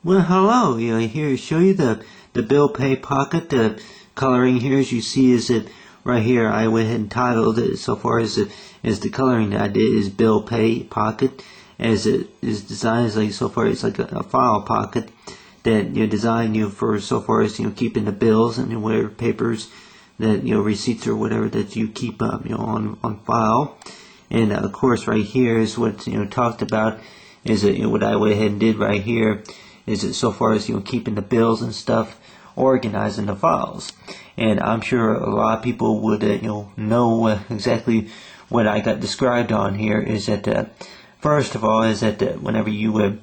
Well, hello. Here to show you the Bill Pay Pocket. The coloring here, as you see, is it right here. I went ahead and titled it so far as the coloring that I did is Bill Pay Pocket, as it is designed as like so far it's like a file pocket that designed for so far as keeping the bills and whatever papers that receipts or whatever that you keep on file. And of course, right here is what talked about is what I went ahead and did right here is it so far as keeping the bills and stuff organized in the files. And I'm sure a lot of people would know exactly what I got described on here is that first of all is that whenever you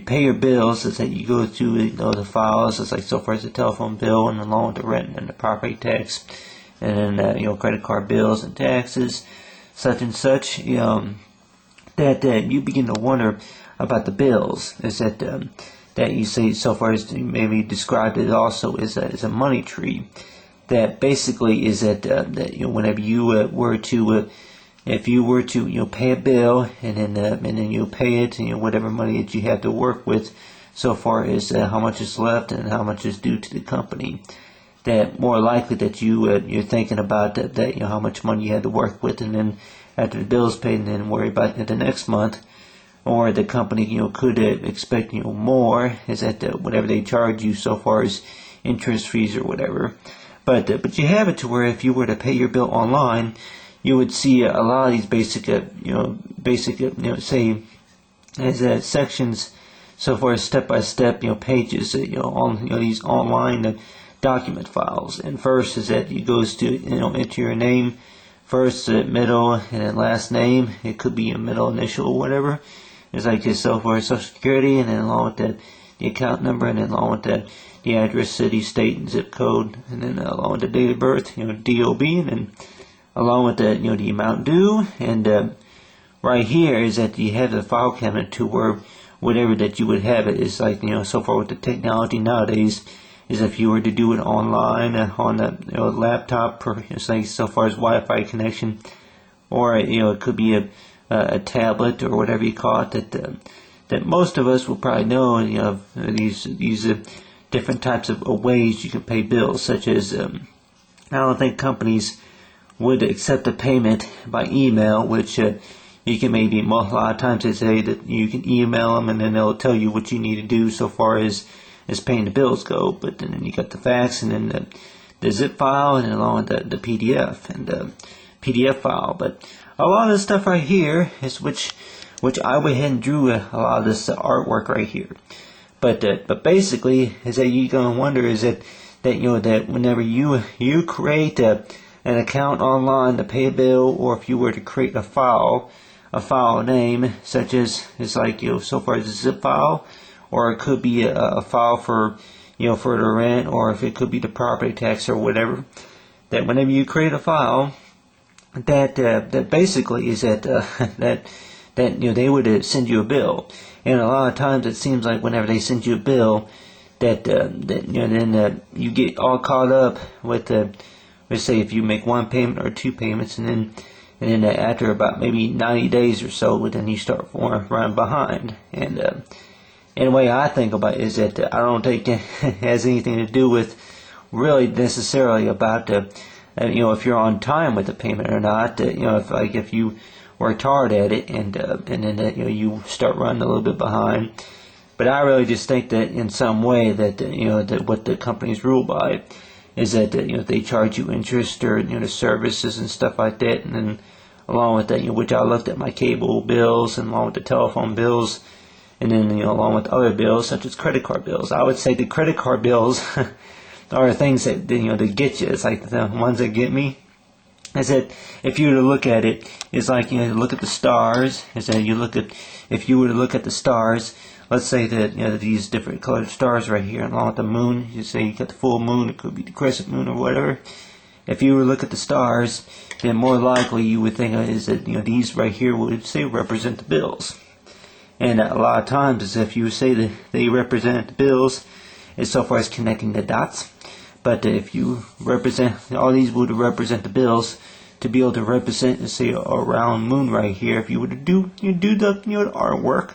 pay your bills, it's that you go through the files. It's like so far as the telephone bill and along with the rent and the property tax, and then credit card bills and taxes, such and such. That you begin to wonder about the bills. Is that you say so far as maybe described it also as a money tree. That basically is that whenever you were to if you were to pay a bill and then you pay it whatever money that you have to work with so far as how much is left and how much is due to the company, that more likely that you're thinking about that how much money you had to work with, and then after the bill's paid and then worry about the next month, or the company could expect more is that whatever they charge you so far as interest fees or whatever. But you have it to where if you were to pay your bill online, you would see a lot of these basic say as sections so far as step-by-step pages on these online document files. And first is that it goes to enter your name first, middle, and then last name. It could be a middle initial or whatever. It's like just so far as Social Security, and then along with that the account number, and then along with that the address, city, state, and zip code, and then along with the date of birth, DOB, and then along with that the amount due. And right here is that you have the file cabinet to where whatever that you would have it is like so far with the technology nowadays is if you were to do it online on a laptop, it's like so far as Wi-Fi connection, or it could be a tablet or whatever you call it, that most of us will probably know these different types of ways you can pay bills, such as I don't think companies would accept a payment by email, which you can maybe a lot of times they say that you can email them and then they'll tell you what you need to do so far as paying the bills go. But then you got the fax and then the zip file, and then along with the PDF and the PDF file. But a lot of the stuff right here is which I went ahead and drew a lot of this artwork right here. But basically is that you're gonna wonder is that that whenever you create an account online to pay a bill, or if you were to create a file name such as it's like so far as a zip file, or it could be a file for for the rent, or if it could be the property tax or whatever, that whenever you create a file, that basically is that that they would send you a bill. And a lot of times it seems like whenever they send you a bill that then you get all caught up with let's say if you make one payment or two payments, and then after about maybe 90 days or so, then you start running behind. And the way I think about it is that I don't think it has anything to do with really necessarily about if you're on time with the payment or not. If you worked hard at it and then you start running a little bit behind. But I really just think that in some way that that what the companies rule by is that they charge you interest or the services and stuff like that, and then along with that which I looked at my cable bills and along with the telephone bills, and then along with other bills such as credit card bills. I would say the credit card bills are things that that get you. It's like the ones that get me is that if you were to look at it, it's like look at the stars. Is that if you were to look at the stars, let's say that these different colored stars right here, along with the moon. You say you got the full moon, it could be the crescent moon or whatever. If you were to look at the stars, then more likely you would think is that these right here would say represent the bills. And a lot of times, is if you say that they represent the bills, as so far as connecting the dots. But if you represent, all these would represent the bills, to be able to represent, say, a round moon right here. If you were to do the artwork,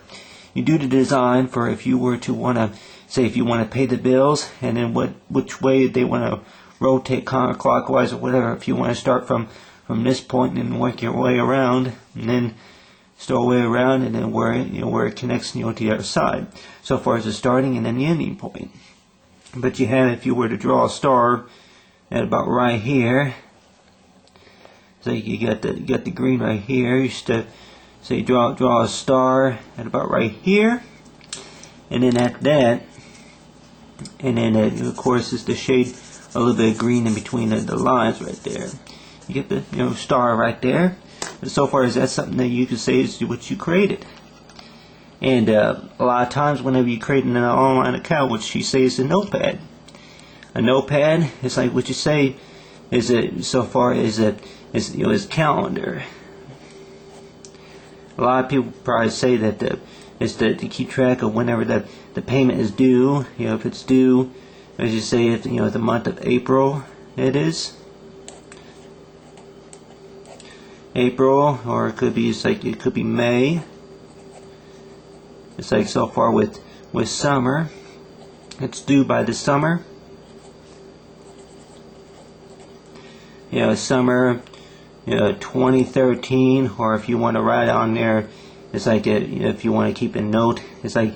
you do the design for if you were to want to say if you want to pay the bills, and then which way they want to rotate counterclockwise or whatever. If you want to start from this point and then work your way around, and then start way around, and then where it connects to the other side. So far as the starting and then the ending point. But you have, if you were to draw a star at about right here, so you got the green right here. You should say draw a star at about right here, and then at that, and then of course is the shade a little bit of green in between the lines right there. You get the star right there. And so far as that's something that you can say is what you created. And a lot of times whenever you create an online account, what she says is a notepad. A notepad is like what you say is so far as is calendar. A lot of people probably say that is to keep track of whenever the payment is due. If it's due, as you say, if the month of April it is. April, or it could be it could be May. It's like so far with summer, it's due by the summer. Summer 2013, or if you want to write on there, it's like if you want to keep a note, it's like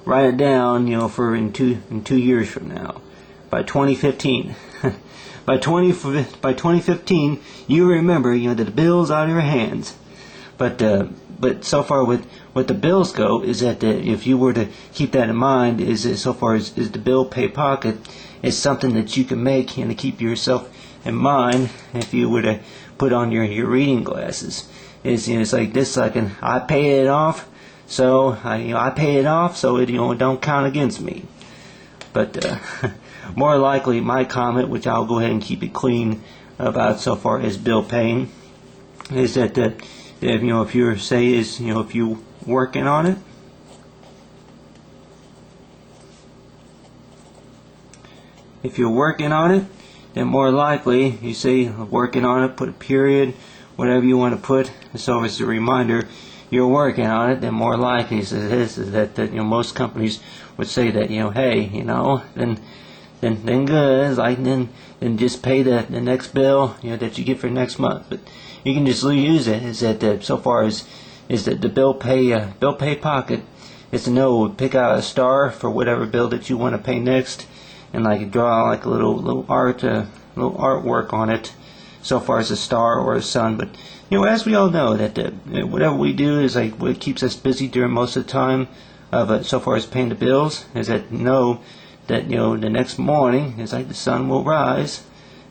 write it down, for in 2 years from now, by 2015. By 2015, you remember, that the bill's out of your hands. But so far with the bills go, is that if you were to keep that in mind, is so far as the bill pay pocket is something that you can make and to keep yourself in mind if you were to put on your reading glasses. It's like this. I pay it off, so I pay it off, so it don't count against me. But more likely, my comment, which I'll go ahead and keep it clean about so far as bill paying, is that if you're if you're working on it, then more likely you say working on it, put a period, whatever you want to put. So as a reminder, you're working on it. Then more likely is that most companies would say that hey then good. It's like then just pay the next bill that you get for next month. But you can just use it. Is that so far as is that the bill pay pocket is to know, pick out a star for whatever bill that you want to pay next, and draw a little artwork on it. So far as a star or a sun. But as we all know that whatever we do is what keeps us busy during most of the time of so far as paying the bills, is that that the next morning is the sun will rise.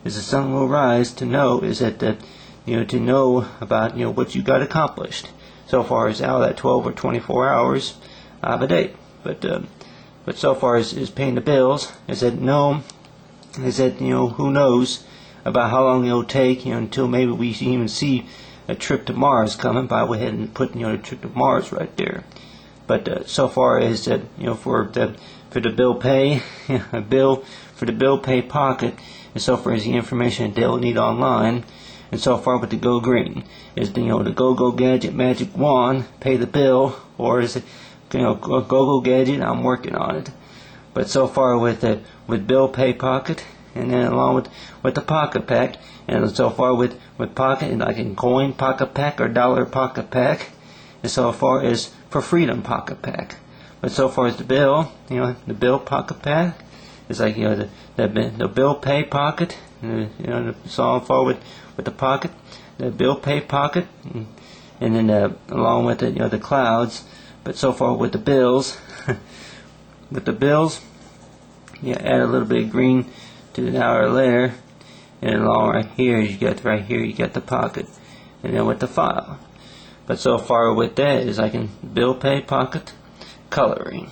As the sun will rise, to know is that to know about what you got accomplished so far as out of that 12 or 24 hours of a day. But so far as paying the bills, is that who knows about how long it'll take until maybe we even see a trip to Mars coming. By go ahead and put the trip to Mars right there. But so far as that for the bill pay, a bill for the bill pay pocket, and so far as the information that they'll need online, and so far with the Go Green is the Go Gadget Magic Wand, pay the bill, or is it Go Gadget, I'm working on it. But so far with bill pay pocket, and then along with the pocket pack, and so far with pocket, and like in coin pocket pack or dollar pocket pack, and so far as for freedom pocket pack. But so far as the bill, the bill pocket pack is the bill pay pocket, so far with the pocket, the bill pay pocket, and then along with it, the clouds. But so far with the bills, add a little bit of green to the outer layer, and along right here you got the pocket, and then with the file. But so far with that is bill pay pocket coloring.